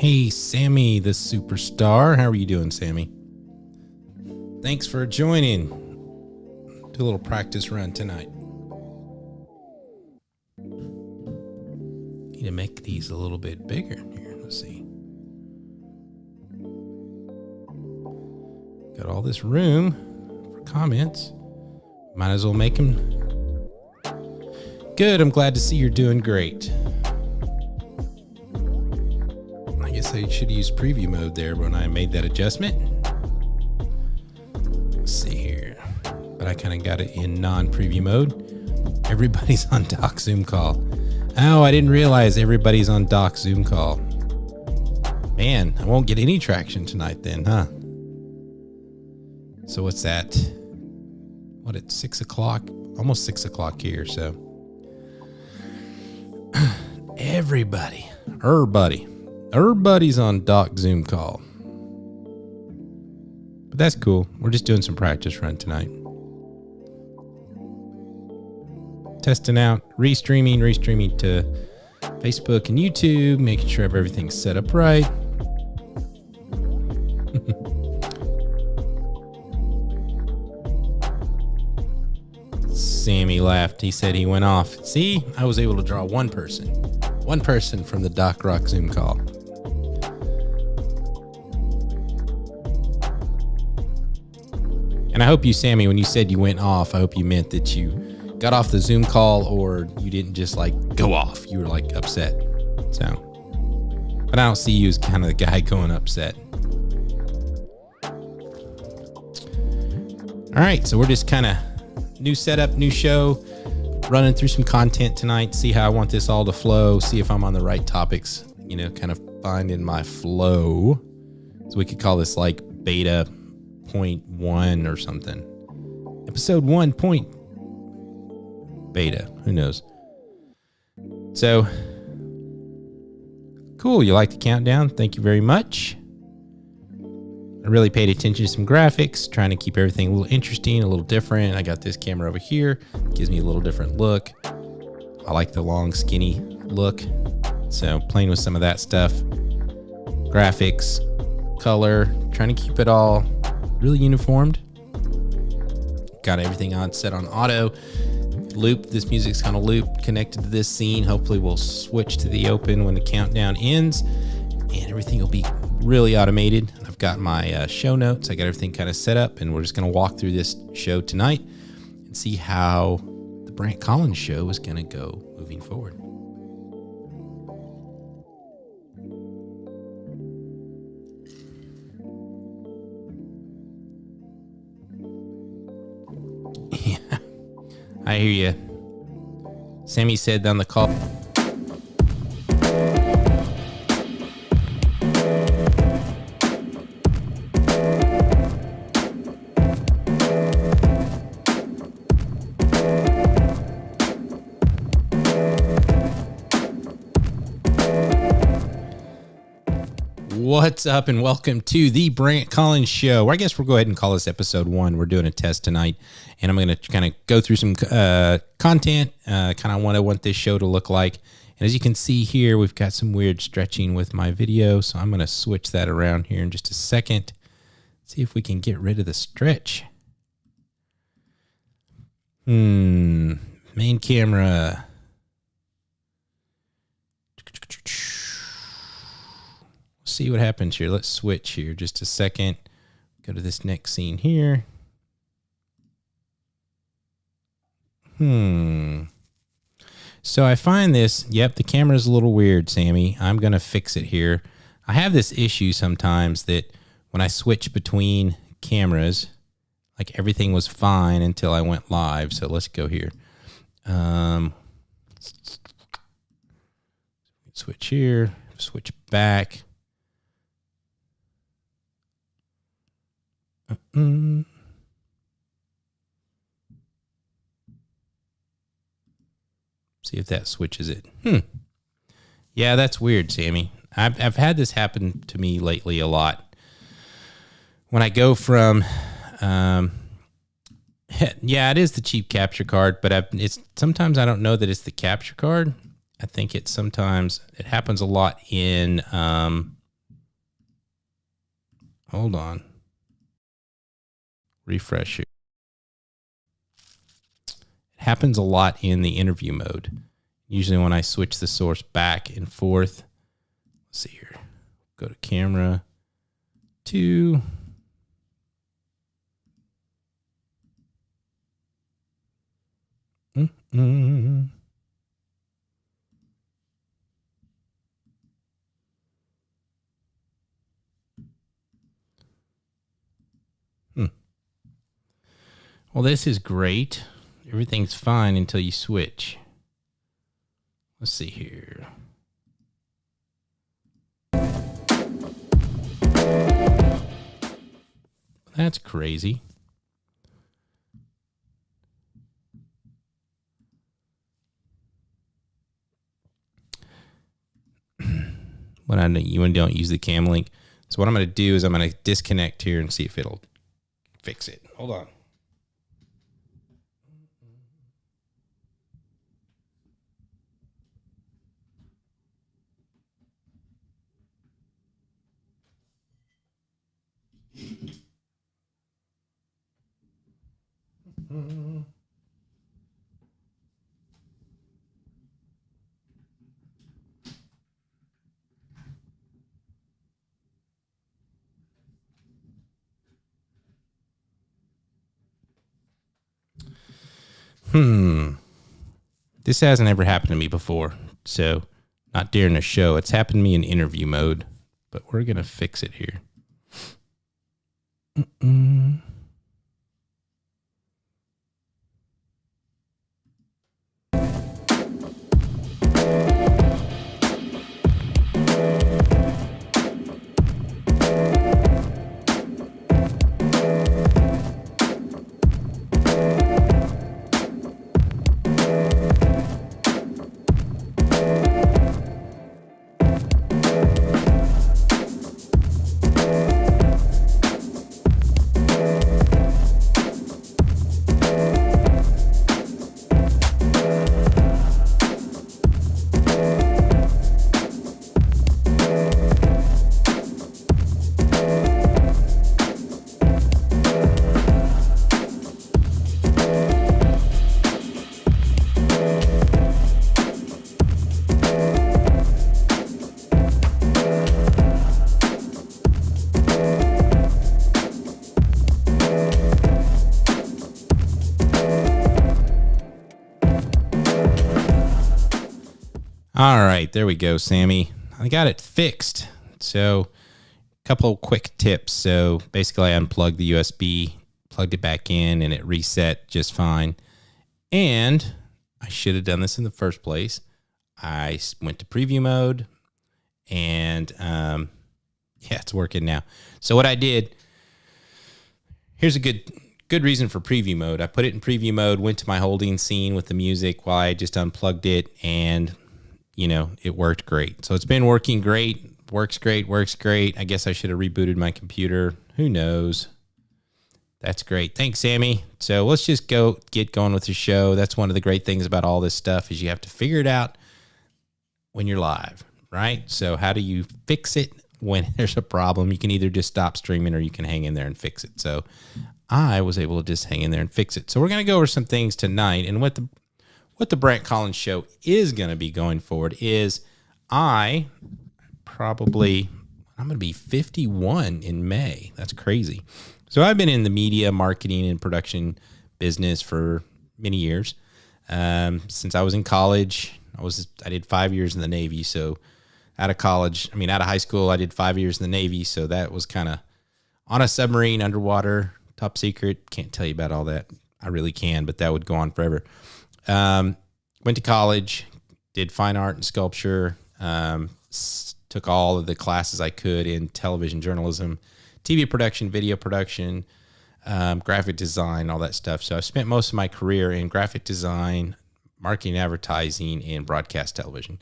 Hey, Sammy, the superstar. How are you doing, Sammy? Thanks for joining. Do a little practice run tonight. Need to make these a little bit bigger here. Let's see. Got all this room for comments. Might as well make them. Good. I'm glad to see you're doing great. I guess I should use preview mode there when I made that adjustment. Let's see here. But I kind of got it in non-preview mode. Everybody's on Doc Zoom call. Oh, I didn't realize everybody's on Doc Zoom call. Man, I won't get any traction tonight then, huh? So what's that? What, it's 6 o'clock? Almost 6 o'clock here, so. Everybody's on Doc Zoom call. But that's cool. We're just doing some practice run tonight. Testing out, restreaming to Facebook and YouTube, making sure everything's set up right. Sammy laughed. He said he went off. See, I was able to draw one person from the Doc Rock Zoom call. And I hope you, Sammy, when you said you went off, I hope you meant that you got off the Zoom call or you didn't just like go off. You were like upset. So, but I don't see you as kind of the guy going upset. All right. So we're just kind of new setup, new show, running through some content tonight. See how I want this all to flow. See if I'm on the right topics, you know, kind of finding my flow. So we could call this like beta 0.1 or something. Episode 1 point beta. Who knows? So cool. You like the countdown? Thank you very much. I really paid attention to some graphics, trying to keep everything a little interesting, a little different. I got this camera over here. Gives me a little different look. I like the long, skinny look. So playing with some of that stuff. Graphics, color, trying to keep it all really uniformed. Got everything on set on auto. Loop, this music's kind of looped, connected to this scene. Hopefully we'll switch to the open when the countdown ends and everything will be really automated. I've got my show notes. I got everything kind of set up and we're just going to walk through this show tonight and see how the Brant Collins show is going to go moving forward. Yeah, I hear you. Sammy said on the call. What's up and welcome to the Brant Collins Show. I guess we'll go ahead and call this episode 1. We're doing a test tonight and I'm going to kind of go through some content, kind of what I want this show to look like. And as you can see here, we've got some weird stretching with my video. So I'm going to switch that around here in just a second. See if we can get rid of the stretch. Main camera. See what happens here. Let's switch here just a second. Go to this next scene here. So I find this, yep, the camera's a little weird, Sammy. I'm going to fix it here. I have this issue sometimes that when I switch between cameras, like everything was fine until I went live. So let's go here. Switch here, switch back. See if that switches it. Yeah, that's weird, Sammy. I've had this happen to me lately a lot. When I go from, yeah, it is the cheap capture card, but it's sometimes I don't know that it's the capture card. I think it happens a lot in Hold on. Refresh it. It happens a lot in the interview mode. Usually when I switch the source back and forth. Let's see here. Go to camera 2. Well, this is great. Everything's fine until you switch. Let's see here. That's crazy. When you don't use the cam link. So what I'm going to do is I'm going to disconnect here and see if it'll fix it. Hold on. This hasn't ever happened to me before, so not during a show. It's happened to me in interview mode, but we're going to fix it here. All right, there we go, Sammy. I got it fixed. So a couple quick tips. So basically I unplugged the USB, plugged it back in, and it reset just fine. And I should have done this in the first place. I went to preview mode, and yeah, it's working now. So what I did, here's a good reason for preview mode. I put it in preview mode, went to my holding scene with the music while I just unplugged it, and it worked great. So it's been working great. Works great. I guess I should have rebooted my computer. Who knows? That's great. Thanks, Sammy. So let's just get going with the show. That's one of the great things about all this stuff is you have to figure it out when you're live, right? So how do you fix it when there's a problem? You can either just stop streaming or you can hang in there and fix it. So I was able to just hang in there and fix it. So we're going to go over some things tonight. And what the Brant Collins show is going to be going forward is I'm going to be 51 in May. That's crazy. So I've been in the media, marketing, and production business for many years. Since I was in college, I did 5 years in the Navy. So out of high school, I did 5 years in the Navy. So that was kind of on a submarine, underwater, top secret. Can't tell you about all that. I really can, but that would go on forever. Went to college, did fine art and sculpture, took all of the classes I could in television journalism, TV production, video production, graphic design, all that stuff. So I spent most of my career in graphic design, marketing, advertising, and broadcast television.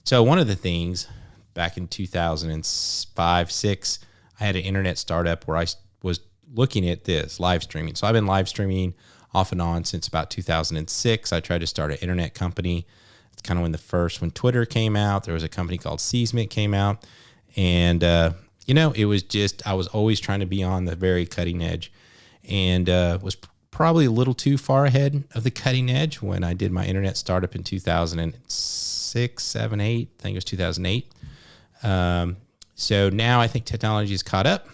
So one of the things back in 2005, 6, I had an internet startup where I was looking at this live streaming. So I've been live streaming off and on since about 2006. I tried to start an internet company. It's kind of when Twitter came out, there was a company called Seismic came out, and it was just, I was always trying to be on the very cutting edge, and was probably a little too far ahead of the cutting edge when I did my internet startup in 2006, 7, 8. I think it was 2008. So now I think technology is caught up.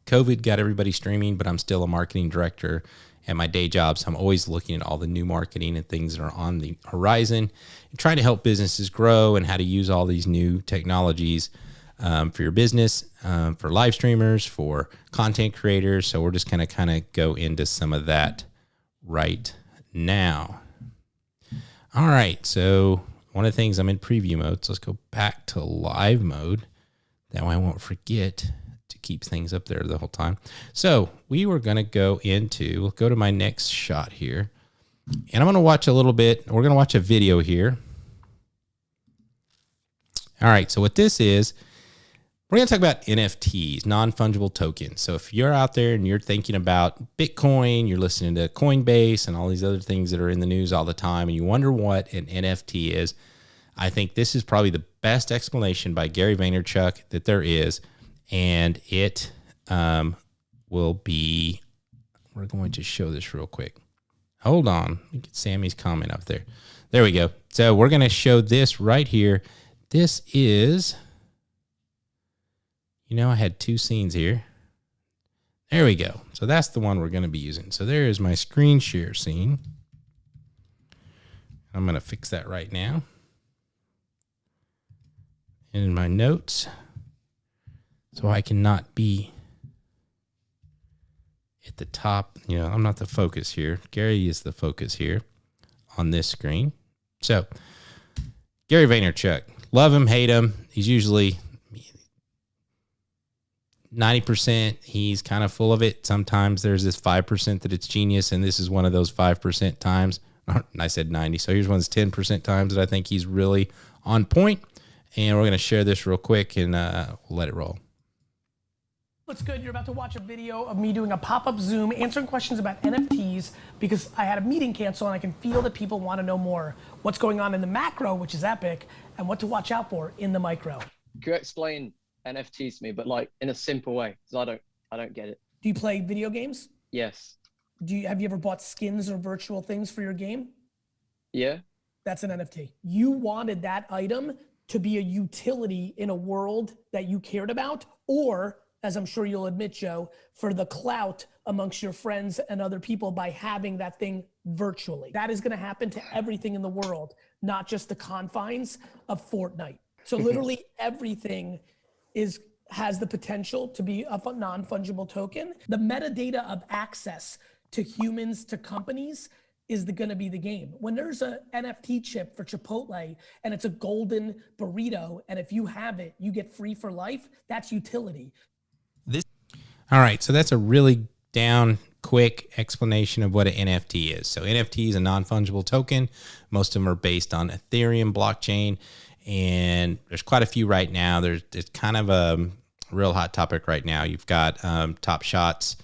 COVID got everybody streaming, but I'm still a marketing director at my day job. So I'm always looking at all the new marketing and things that are on the horizon and trying to help businesses grow and how to use all these new technologies for your business, for live streamers, for content creators. So we're just going to kind of go into some of that right now. All right. So one of the things, I'm in preview mode. So let's go back to live mode. That way I won't forget to keep things up there the whole time. So we were going to we'll go to my next shot here, and I'm going to watch a little bit. We're going to watch a video here. All right. So what this is, we're going to talk about NFTs, non-fungible tokens. So if you're out there and you're thinking about Bitcoin, you're listening to Coinbase and all these other things that are in the news all the time, and you wonder what an NFT is, I think this is probably the best explanation by Gary Vaynerchuk that there is. And it will be, we're going to show this real quick. Hold on. Let me get Sammy's comment up there. There we go. So we're going to show this right here. This is, I had two scenes here. There we go. So that's the one we're going to be using. So there is my screen share scene. I'm going to fix that right now. In my notes, so I cannot be at the top. I'm not the focus here. Gary is the focus here on this screen. So Gary Vaynerchuk, love him, hate him. He's usually 90%. He's kind of full of it. Sometimes there's this 5% that it's genius, and this is one of those 5% times. I said 90. So here's one of those 10% times that I think he's really on point. And we're going to share this real quick, and we'll let it roll. What's good? You're about to watch a video of me doing a pop-up Zoom, answering questions about NFTs, because I had a meeting cancel and I can feel that people want to know more. What's going on in the macro, which is epic, and what to watch out for in the micro. Could you explain NFTs to me, but like in a simple way? Because I don't get it. Do you play video games? Yes. Have you ever bought skins or virtual things for your game? Yeah. That's an NFT. You wanted that item to be a utility in a world that you cared about, or, as I'm sure you'll admit, Joe, for the clout amongst your friends and other people by having that thing virtually. That is gonna happen to everything in the world, not just the confines of Fortnite. So literally everything has the potential to be a non-fungible token. The metadata of access to humans, to companies, is going to be the game. When there's a NFT chip for Chipotle and it's a golden burrito, and if you have it, you get free for life, that's utility. All right, so that's a really quick explanation of what an NFT is. So NFT is a non-fungible token. Most of them are based on Ethereum blockchain, and there's quite a few right now. It's kind of a real hot topic right now. You've got Top Shots,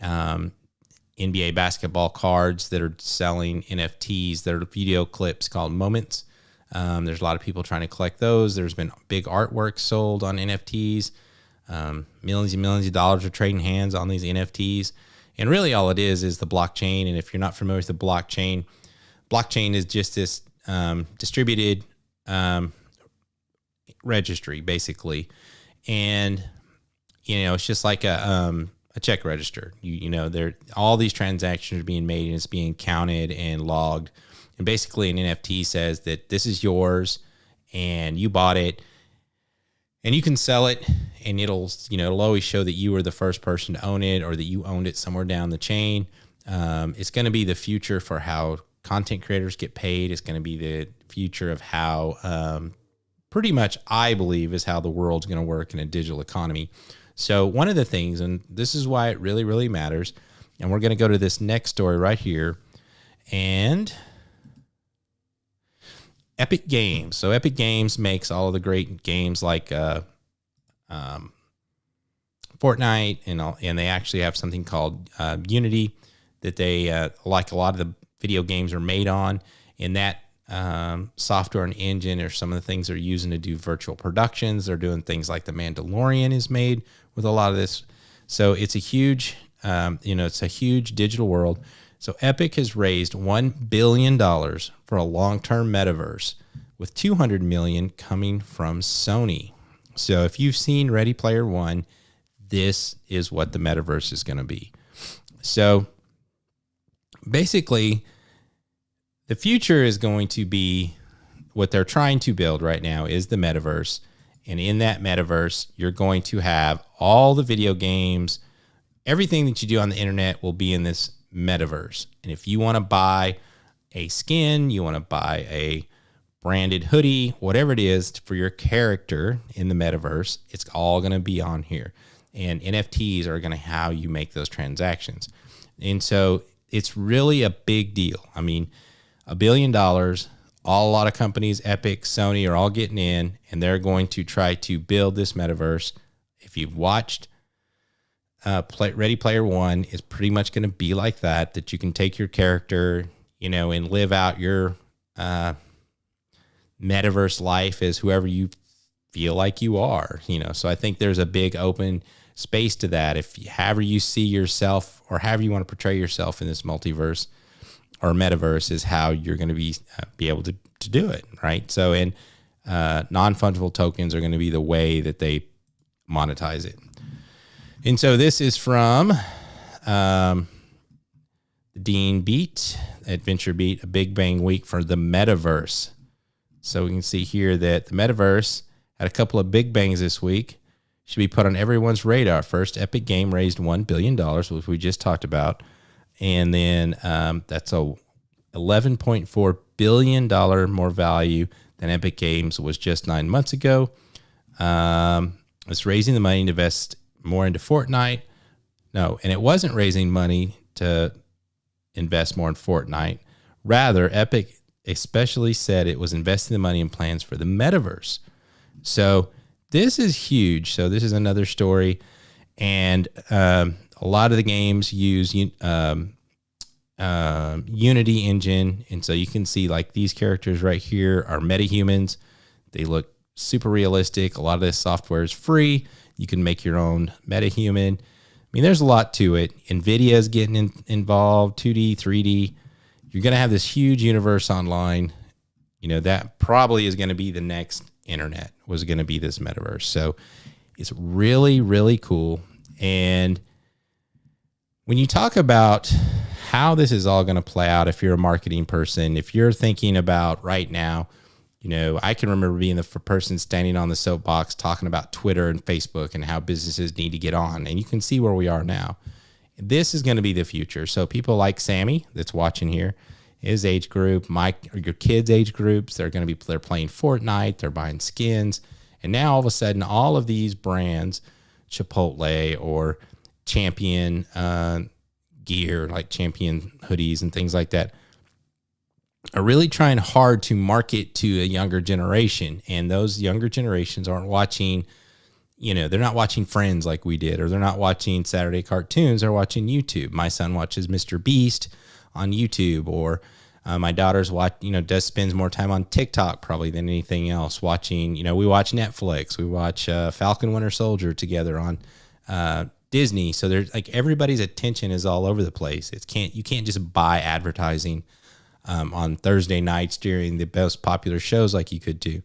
NBA basketball cards that are selling NFTs that are video clips called Moments. There's a lot of people trying to collect those. There's been big artwork sold on NFTs. Millions and millions of dollars are trading hands on these NFTs. And really all it is the blockchain. And if you're not familiar with the blockchain is just this distributed registry, basically. And, it's just like a check register. There all these transactions are being made, and it's being counted and logged. And basically an NFT says that this is yours and you bought it, and you can sell it, and it'll always show that you were the first person to own it, or that you owned it somewhere down the chain. It's going to be the future for how content creators get paid. It's going to be the future of how, pretty much I believe, is how the world's going to work in a digital economy. So one of the things, and this is why it really, really matters, and we're going to go to this next story right here, and Epic Games. So Epic Games makes all of the great games like Fortnite, and they actually have something called Unity that they like a lot of the video games are made on, and that software and engine are some of the things they're using to do virtual productions. They're doing things like The Mandalorian is made with a lot of this. So it's a huge, it's a huge digital world. So Epic has raised $1 billion for a long-term metaverse, with $200 million coming from Sony. So if you've seen Ready Player One, this is what the metaverse is going to be. So basically, the future is going to be what they're trying to build right now is the metaverse. And in that metaverse, you're going to have all the video games, everything that you do on the internet will be in this metaverse. And if you want to buy a skin, you want to buy a branded hoodie, whatever it is for your character in the metaverse, it's all going to be on here. And NFTs are going to how you make those transactions. And so it's really a big deal. I mean, $1 billion, a lot of companies, Epic, Sony are all getting in, and they're going to try to build this metaverse. If you've watched Ready Player One, it's pretty much going to be like that you can take your character, and live out your metaverse life as whoever you feel like you are, So I think there's a big open space to that. If however you see yourself or however you want to portray yourself in this multiverse or metaverse is how you're going to be able to do it, right? So, and non-fungible tokens are going to be the way that they monetize it. And so this is from Dean Beat, Adventure Beat, a Big Bang Week for the metaverse. So we can see here that the metaverse had a couple of big bangs this week. Should be put on everyone's radar. First, Epic Game raised $1 billion, which we just talked about. And then that's a $11.4 billion more value than Epic Games was just 9 months ago. It's raising the money to invest more into Fortnite. No, and it wasn't raising money to invest more in Fortnite. Rather, Epic especially said it was investing the money in plans for the metaverse. So this is huge. So this is another story. And a lot of the games use Unity engine. And so you can see like these characters right here are metahumans. They look super realistic. A lot of this software is free. You can make your own metahuman. I mean, there's a lot to it. NVIDIA is getting involved, 2D, 3D. You're going to have this huge universe online. That probably is going to be the next internet, was going to be this metaverse. So it's really, really cool. And when you talk about how this is all going to play out, if you're a marketing person, if you're thinking about right now, I can remember being the person standing on the soapbox talking about Twitter and Facebook and how businesses need to get on. And you can see where we are now. This is going to be the future. So people like Sammy that's watching here, his age group, your kids' age groups, they're playing Fortnite, they're buying skins. And now all of a sudden, all of these brands, Chipotle or Champion gear, like Champion hoodies and things like that, are really trying hard to market to a younger generation. And those younger generations aren't watching, they're not watching Friends like we did, or they're not watching Saturday cartoons. They're watching YouTube. My son watches Mr. Beast on YouTube, or my daughter's spends more time on TikTok probably than anything else. Watching, we watch Netflix. We watch Falcon Winter Soldier together on Disney. So there's like everybody's attention is all over the place. You can't just buy advertising on Thursday nights during the most popular shows like you could do,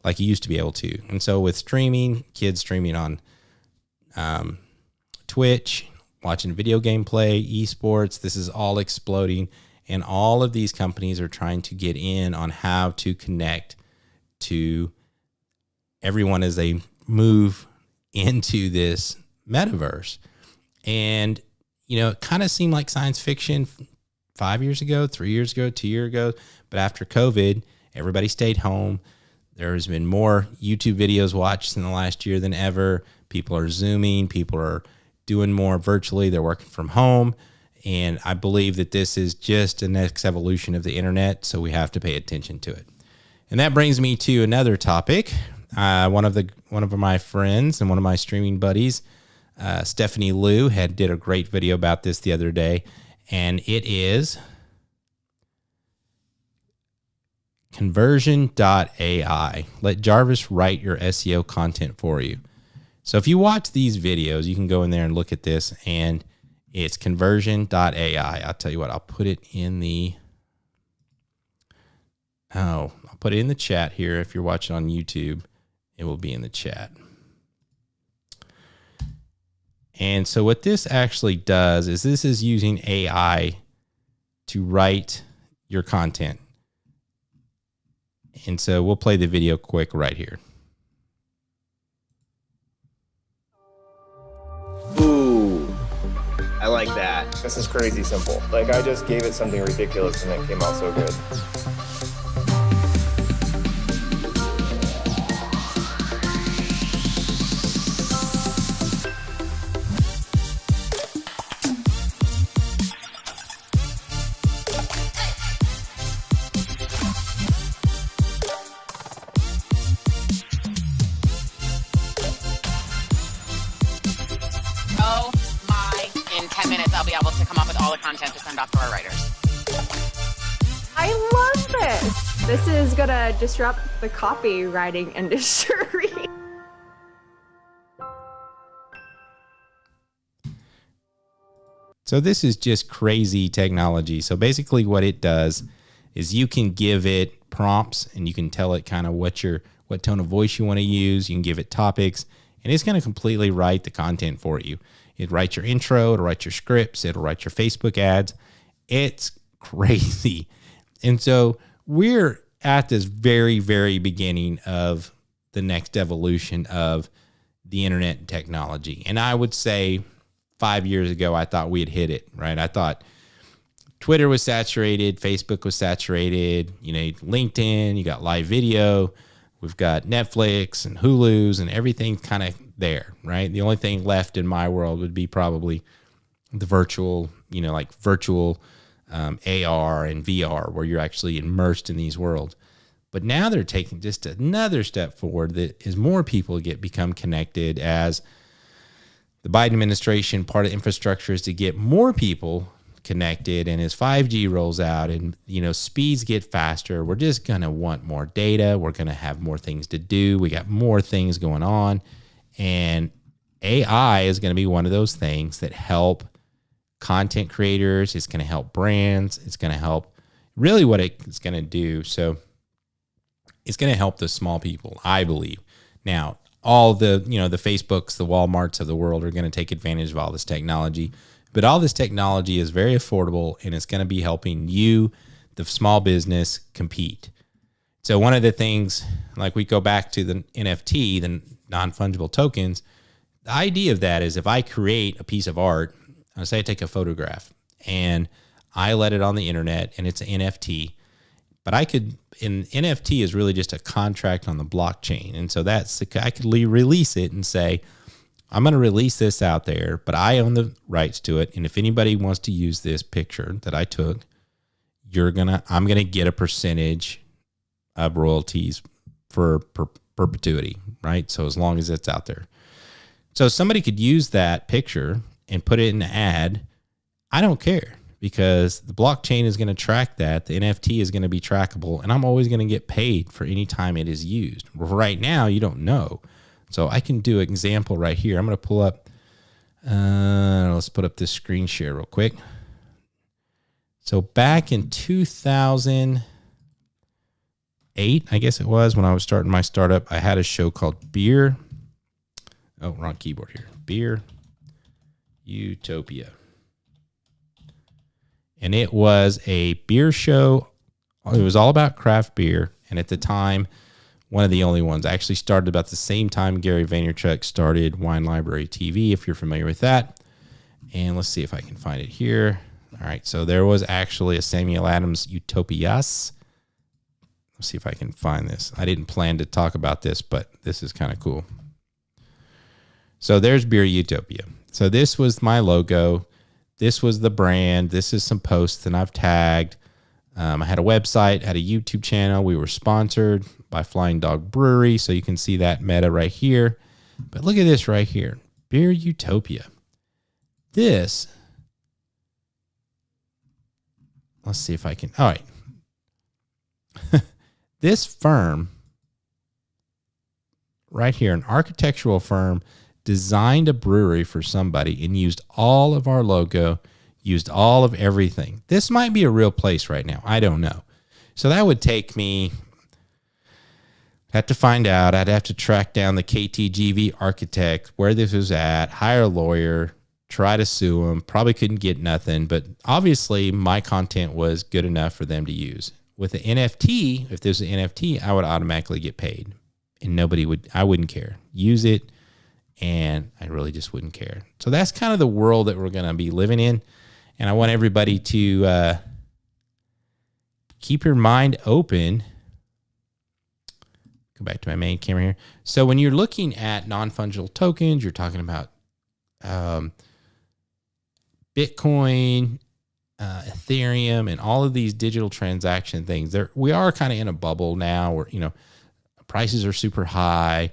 like you used to be able to. And so with streaming, kids streaming on Twitch, watching video game play, esports, this is all exploding. And all of these companies are trying to get in on how to connect to everyone as they move into this metaverse. And, it kind of seemed like science fiction 5 years ago, 3 years ago, 2 years ago. But after COVID, everybody stayed home. There's been more YouTube videos watched in the last year than ever. People are Zooming. People are doing more virtually. They're working from home. And I believe that this is just the next evolution of the internet. So we have to pay attention to it. And that brings me to another topic. One of my friends and one of my streaming buddies, Stephanie Liu, did a great video about this the other day. And it is Conversion.ai. Let Jarvis write your SEO content for you. So if you watch these videos, you can go in there and look at this, and it's conversion.ai. I'll tell you what, I'll put it in the chat here. If you're watching on YouTube, it will be in the chat. And so what this actually does is this is using AI to write your content. And so we'll play the video quick right here. Ooh, I like that. This is crazy simple. Like, I just gave it something ridiculous and it came out so good. In 10 minutes, I'll be able to come up with all the content to send off to our writers. I love this. This is gonna disrupt the copywriting industry. So this is just crazy technology. So basically what it does is you can give it prompts and you can tell it kind of what tone of voice you want to use. You can give it topics, and it's going to completely write the content for you. It writes your intro, it'll write your scripts, it'll write your Facebook ads. It's crazy. And so we're at this very, very beginning of the next evolution of the internet and technology. And I would say 5 years ago, I thought we had hit it, right? I thought Twitter was saturated, Facebook was saturated, LinkedIn, you got live video, we've got Netflix and Hulu's and everything kind of there, right? The only thing left in my world would be probably the virtual, like virtual AR and VR, where you're actually immersed in these worlds. But now they're taking just another step forward that is more people become connected. As the Biden administration, part of infrastructure is to get more people connected, and as 5G rolls out and speeds get faster, we're just going to want more data. We're going to have more things to do. We got more things going on, and AI is going to be one of those things that help content creators. It's going to help brands. It's going to help really what it's going to do. So it's going to help the small people, I believe. Now, all the Facebooks, the Walmarts of the world are going to take advantage of all this technology. But all this technology is very affordable, and it's going to be helping you, the small business, compete. So one of the things, like we go back to the NFT, the non-fungible tokens, the idea of that is if I create a piece of art, say I take a photograph and I let it on the internet and it's an NFT, but an NFT is really just a contract on the blockchain. And so I could release it and say, I'm going to release this out there, but I own the rights to it. And if anybody wants to use this picture that I took, I'm going to get a percentage of royalties for perpetuity, right? So as long as it's out there. So somebody could use that picture and put it in an ad. I don't care, because the blockchain is going to track that. The NFT is going to be trackable, and I'm always going to get paid for any time it is used. Right now, you don't know. So I can do an example right here. I'm going to pull up, let's put up this screen share real quick. So back in 2008, I guess it was, when I was starting my startup, I had a show called Beer. Oh, wrong keyboard here. Beer Utopia. And it was a beer show. It was all about craft beer. And at the time, one of the only ones. I actually started about the same time Gary Vaynerchuk started Wine Library TV, if you're familiar with that. And let's see if I can find it here. All right, so there was actually a Samuel Adams Utopias. Let's see if I can find this. I didn't plan to talk about this, but this is kind of cool. So there's Beer Utopia. So this was my logo. This was the brand. This is some posts that I've tagged. I had a website, had a YouTube channel. We were sponsored by Flying Dog Brewery, so you can see that meta right here. But look at this right here, Beer Utopia. This, let's see if I can, all right. This firm right here, an architectural firm, designed a brewery for somebody and used all of our logo, used all of everything. This might be a real place right now. I don't know. So that would take me, have to find out. I'd have to track down the KTGV architect, where this was at, hire a lawyer, try to sue them. Probably couldn't get nothing, but obviously my content was good enough for them to use. With the NFT, if there's an NFT, I would automatically get paid, and I wouldn't care. Use it, and I really just wouldn't care. So that's kind of the world that we're going to be living in, and I want everybody to keep your mind open. Go back to my main camera here. So when you're looking at non-fungible tokens, you're talking about Bitcoin, Ethereum, and all of these digital transaction things. We are kind of in a bubble now where, prices are super high.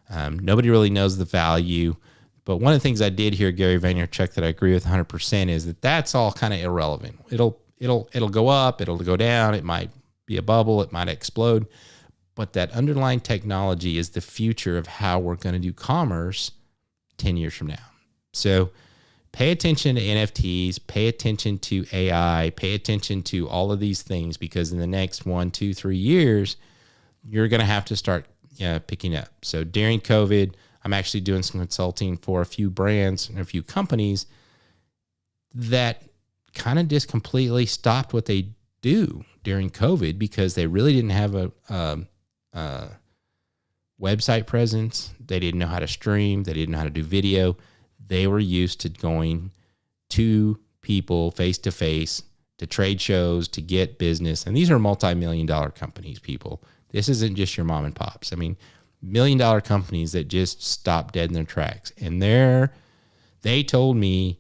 Nobody really knows the value. But one of the things I did hear Gary Vaynerchuk that I agree with 100% is that that's all kind of irrelevant. It'll go up, it'll go down, it might be a bubble, it might explode. But that underlying technology is the future of how we're going to do commerce 10 years from now. So pay attention to NFTs, pay attention to AI, pay attention to all of these things, because in the next 1, 2, 3 years, you're going to have to start picking up. So during COVID, I'm actually doing some consulting for a few brands and a few companies that kind of just completely stopped what they do during COVID because they really didn't have a website presence. They didn't know how to stream. They didn't know how to do video. They were used to going to people face to face, to trade shows, to get business. And these are multi-million-dollar companies, people. This isn't just your mom and pops. I mean, $1-million companies that just stopped dead in their tracks. And they told me,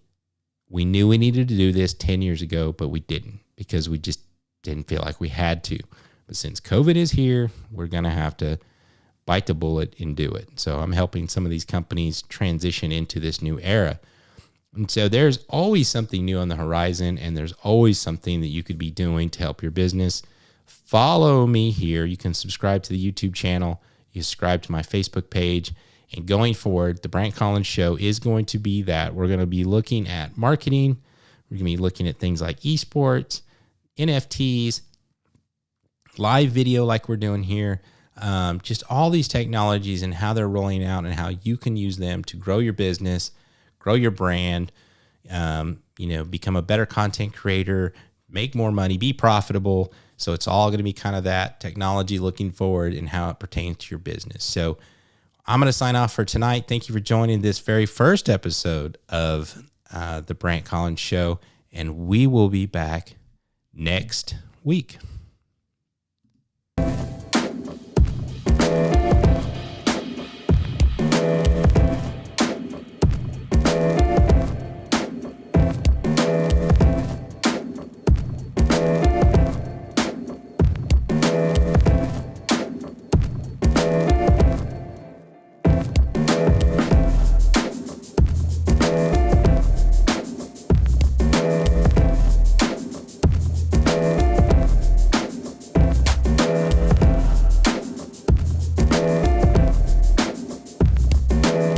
we knew we needed to do this 10 years ago, but we didn't, because we just didn't feel like we had to. But since COVID is here, we're going to have to bite the bullet and do it. So I'm helping some of these companies transition into this new era. And so there's always something new on the horizon, and there's always something that you could be doing to help your business. Follow me here. You can subscribe to the YouTube channel. You subscribe to my Facebook page. And going forward, the Brant Collins Show is going to be that. We're going to be looking at marketing. We're going to be looking at things like esports, NFTs, live video like we're doing here. Just all these technologies and how they're rolling out and how you can use them to grow your business, grow your brand, become a better content creator, make more money, be profitable. So it's all going to be kind of that technology looking forward and how it pertains to your business. So I'm going to sign off for tonight. Thank you for joining this very first episode of the Brant Collins Show, and we will be back next week.